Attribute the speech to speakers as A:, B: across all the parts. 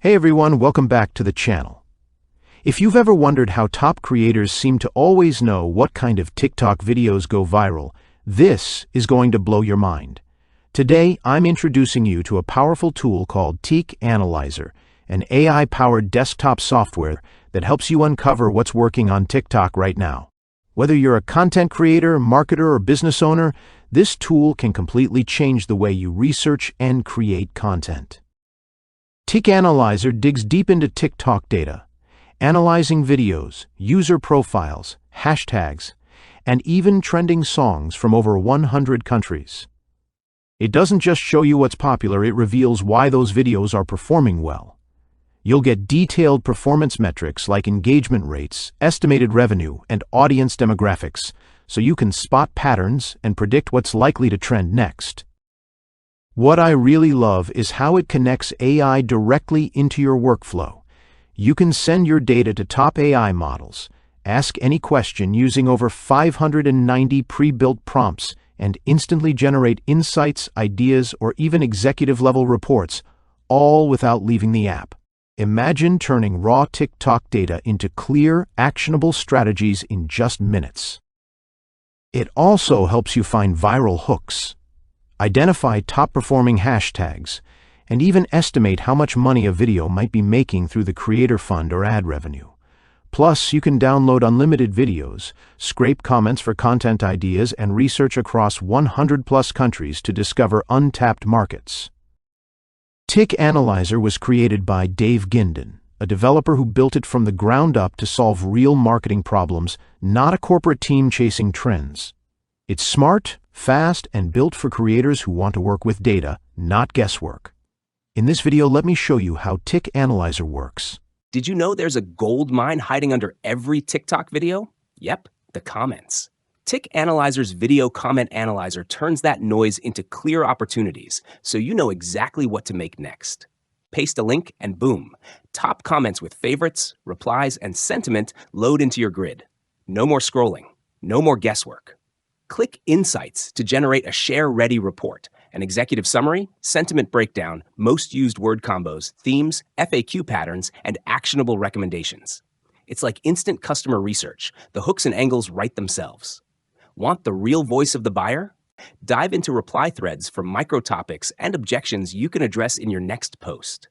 A: Hey everyone, welcome back to the channel. If you've ever wondered how top creators seem to always know what kind of TikTok videos go viral, this is going to blow your mind. Today, I'm introducing you to a powerful tool called Tik Analyzer, an AI-powered desktop software that helps you uncover what's working on TikTok right now. Whether you're a content creator, marketer, or business owner, this tool can completely change the way you research and create content. Tik Analyzer digs deep into TikTok data, analyzing videos, user profiles, hashtags, and even trending songs from over 100 countries. It doesn't just show you what's popular, it reveals why those videos are performing well. You'll get detailed performance metrics like engagement rates, estimated revenue, and audience demographics, so you can spot patterns and predict what's likely to trend next. What I really love is how it connects AI directly into your workflow. You can send your data to top AI models, ask any question using over 590 pre-built prompts, and instantly generate insights, ideas, or even executive-level reports, all without leaving the app. Imagine turning raw TikTok data into clear, actionable strategies in just minutes. It also helps you find viral hooks, identify top-performing hashtags, and even estimate how much money a video might be making through the creator fund or ad revenue. Plus, you can download unlimited videos, scrape comments for content ideas, and research across 100+ countries to discover untapped markets. Tik Analyzer was created by Dave Ginden, a developer who built it from the ground up to solve real marketing problems, not a corporate team chasing trends. It's smart, fast, and built for creators who want to work with data, not guesswork. In this video, let me show you how Tik Analyzer works.
B: Did you know there's a gold mine hiding under every TikTok video? Yep, the comments. Tik Analyzer's video comment analyzer turns that noise into clear opportunities, so you know exactly what to make next. Paste a link and boom, top comments with favorites, replies, and sentiment load into your grid. No more scrolling, no more guesswork. Click Insights to generate a share-ready report, an executive summary, sentiment breakdown, most used word combos, themes, FAQ patterns, and actionable recommendations. It's like instant customer research. The hooks and angles write themselves. Want the real voice of the buyer? Dive into reply threads for micro-topics and objections you can address in your next post.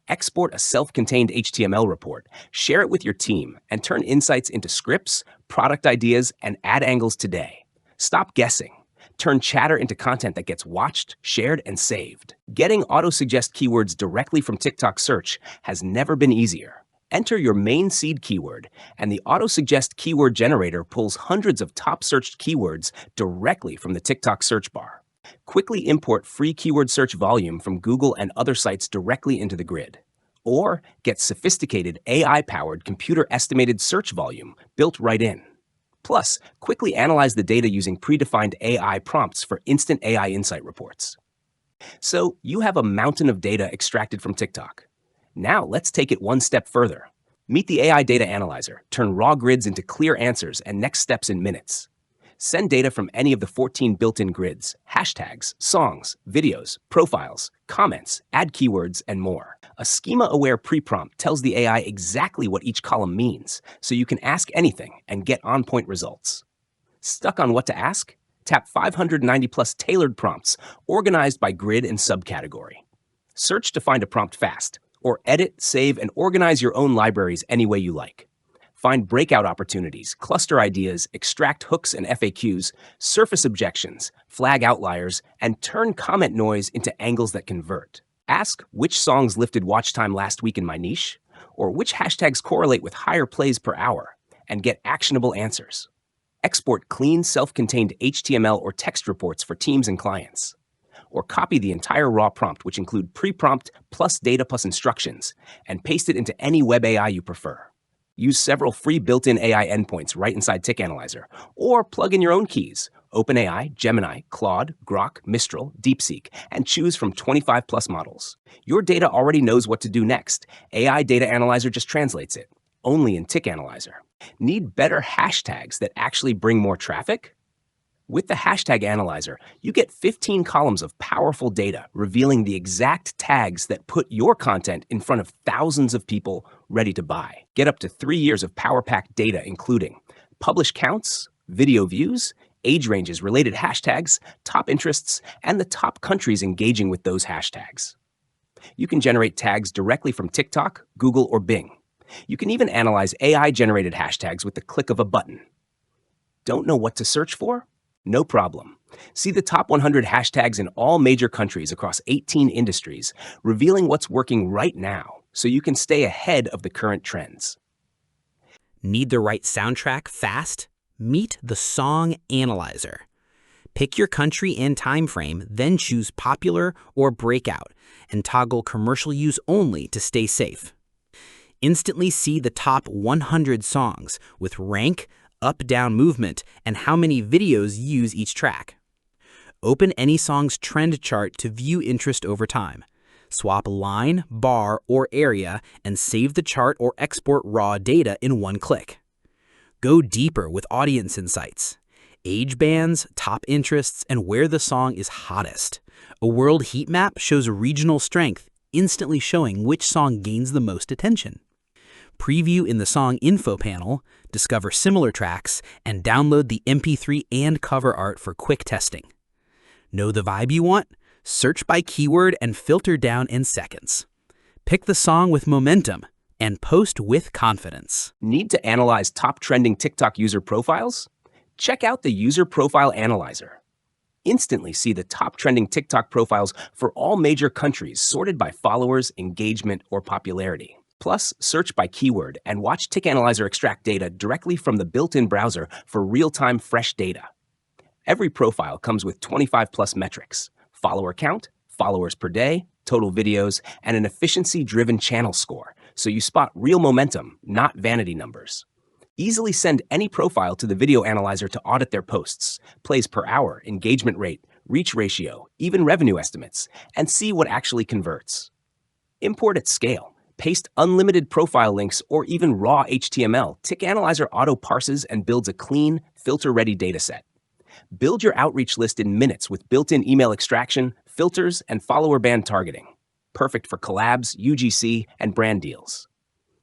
B: Export a self-contained HTML report, share it with your team, and turn insights into scripts, product ideas, and ad angles today. Stop guessing. Turn chatter into content that gets watched, shared, and saved. Getting auto-suggest keywords directly from TikTok search has never been easier. Enter your main seed keyword, and the auto-suggest keyword generator pulls hundreds of top-searched keywords directly from the TikTok search bar. Quickly import free keyword search volume from Google and other sites directly into the grid. Or get sophisticated AI-powered computer-estimated search volume built right in. Plus, quickly analyze the data using predefined AI prompts for instant AI insight reports. So, you have a mountain of data extracted from TikTok. Now, let's take it one step further. Meet the AI Data Analyzer, turn raw grids into clear answers and next steps in minutes. Send data from any of the 14 built-in grids, hashtags, songs, videos, profiles, comments, add keywords, and more. A schema-aware pre-prompt tells the AI exactly what each column means, so you can ask anything and get on-point results. Stuck on what to ask? Tap 590+ tailored prompts, organized by grid and subcategory. Search to find a prompt fast, or edit, save, and organize your own libraries any way you like. Find breakout opportunities, cluster ideas, extract hooks and FAQs, surface objections, flag outliers, and turn comment noise into angles that convert. Ask which songs lifted watch time last week in my niche, or which hashtags correlate with higher plays per hour, and get actionable answers. Export clean, self-contained HTML or text reports for teams and clients. Or copy the entire raw prompt, which include pre-prompt plus data plus instructions, and paste it into any web AI you prefer. Use several free built-in AI endpoints right inside Tik Analyzer, or plug in your own keys, OpenAI, Gemini, Claude, Grok, Mistral, DeepSeek, and choose from 25+ models. Your data already knows what to do next. AI Data Analyzer just translates it, only in Tik Analyzer. Need better hashtags that actually bring more traffic? With the hashtag analyzer, you get 15 columns of powerful data revealing the exact tags that put your content in front of thousands of people ready to buy. Get up to 3 years of power-packed data including publish counts, video views, age ranges, related hashtags, top interests, and the top countries engaging with those hashtags. You can generate tags directly from TikTok, Google, or Bing. You can even analyze AI-generated hashtags with the click of a button. Don't know what to search for? No problem. See the top 100 hashtags in all major countries across 18 industries, revealing what's working right now so you can stay ahead of the current trends.
C: Need the right soundtrack fast? Meet the Song Analyzer. Pick your country and time frame, then choose Popular or Breakout, and toggle Commercial Use Only to stay safe. Instantly see the top 100 songs with rank, up-down movement, and how many videos use each track. Open any song's trend chart to view interest over time. Swap line, bar, or area, and save the chart or export raw data in one click. Go deeper with audience insights. Age bands, top interests, and where the song is hottest. A world heat map shows regional strength, instantly showing which song gains the most attention. Preview in the Song Info panel, discover similar tracks, and download the MP3 and cover art for quick testing. Know the vibe you want? Search by keyword and filter down in seconds. Pick the song with momentum and post with confidence.
B: Need to analyze top trending TikTok user profiles? Check out the User Profile Analyzer. Instantly see the top trending TikTok profiles for all major countries sorted by followers, engagement, or popularity. Plus, search by keyword and watch Tik Analyzer extract data directly from the built-in browser for real-time fresh data. Every profile comes with 25+ metrics: follower count, followers per day, total videos, and an efficiency-driven channel score, so you spot real momentum, not vanity numbers. Easily send any profile to the Video Analyzer to audit their posts, plays per hour, engagement rate, reach ratio, even revenue estimates, and see what actually converts. Import at scale. Paste unlimited profile links or even raw HTML. Tik Analyzer auto-parses and builds a clean, filter-ready dataset. Build your outreach list in minutes with built-in email extraction, filters, and follower band targeting. Perfect for collabs, UGC, and brand deals.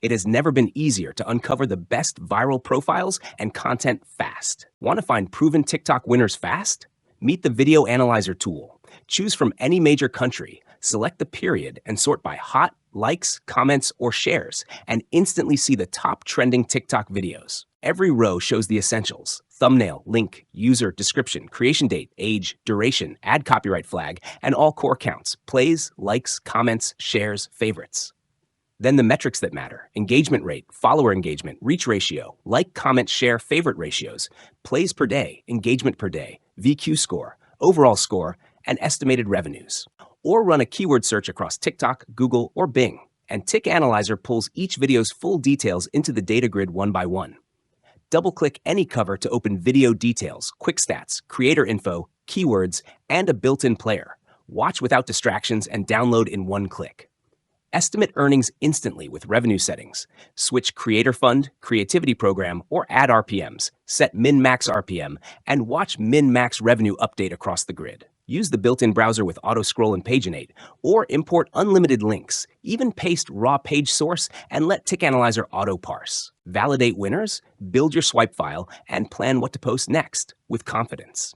B: It has never been easier to uncover the best viral profiles and content fast. Want to find proven TikTok winners fast? Meet the Video Analyzer tool. Choose from any major country, select the period, and sort by hot, likes, comments, or shares, and instantly see the top trending TikTok videos. Every row shows the essentials: thumbnail, link, user, description, creation date, age, duration, ad copyright flag, and all core counts: plays, likes, comments, shares, favorites. Then the metrics that matter: engagement rate, follower engagement, reach ratio, like, comment, share, favorite ratios, plays per day, engagement per day, VQ score, overall score, and estimated revenues. Or run a keyword search across TikTok, Google, or Bing, and Tik Analyzer pulls each video's full details into the data grid one by one. Double-click any cover to open video details, quick stats, creator info, keywords, and a built-in player. Watch without distractions and download in one click. Estimate earnings instantly with revenue settings. Switch Creator Fund, Creativity Program, or Ad RPMs. Set Min-Max RPM, and watch Min-Max revenue update across the grid. Use the built-in browser with auto-scroll and paginate, or import unlimited links. Even paste raw page source and let Tik Analyzer auto-parse. Validate winners, build your swipe file, and plan what to post next with confidence.